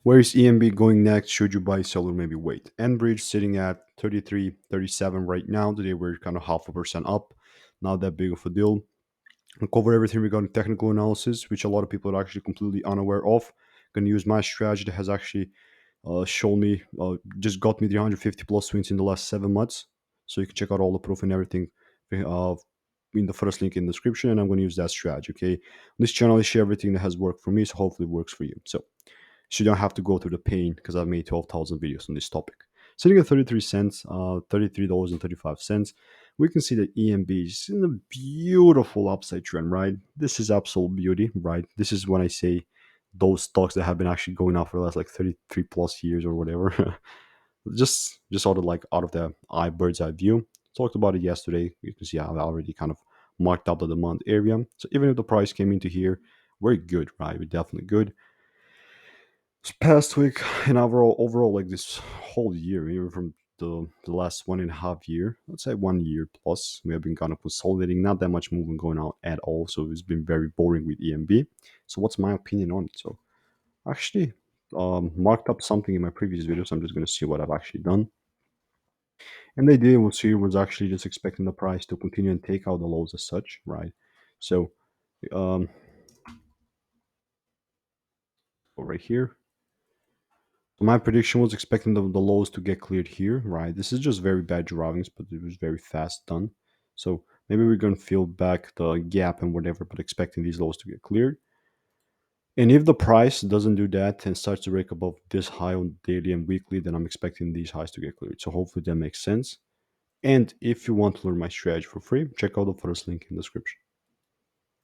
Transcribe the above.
Where is ENB going next? Should you buy, sell, or maybe wait? Enbridge sitting at 33, 37 right now. Today we're kind of half a percent up. Not that big of a deal. I'll cover everything regarding technical analysis, which a lot of people are actually completely unaware of. Going to use my strategy that has actually shown me, just got me 350 plus wins in the last 7 months. So you can check out all the proof and everything uh, in the first link in the description. And I'm going to use that strategy. Okay. On this channel, I share everything that has worked for me. So hopefully it works for you. So you don't have to go through the pain because I've made 12,000 videos on this topic. Sitting at 33 cents, $33.35, we can see that EMB is in a beautiful upside trend, right? This is absolute beauty, right? This is when I say those stocks that have been actually going up for the last like 33 plus years or whatever. just sort of like out of the eye bird's eye view. Talked about it yesterday. You can see I've already kind of marked up the demand area. So even if the price came into here, we're good, right? We're definitely good. This past week and overall like this whole year, even from the last 1.5 year, let's say 1 year plus, we have been kind of consolidating, not that much movement going on at all. So it's been very boring with EMB. So what's my opinion on it? So actually marked up something in my previous videos. I'm just going to see what I've actually done. And the idea was here was actually just expecting the price to continue and take out the lows as such, right? So um right here. So my prediction was expecting the lows to get cleared here, right? This is just very bad drawings, but it was very fast done. So maybe we're going to fill back the gap and whatever, but expecting these lows to get cleared. And if the price doesn't do that and starts to break above this high on daily and weekly, then I'm expecting these highs to get cleared. So hopefully that makes sense. And if you want to learn my strategy for free, check out the first link in the description.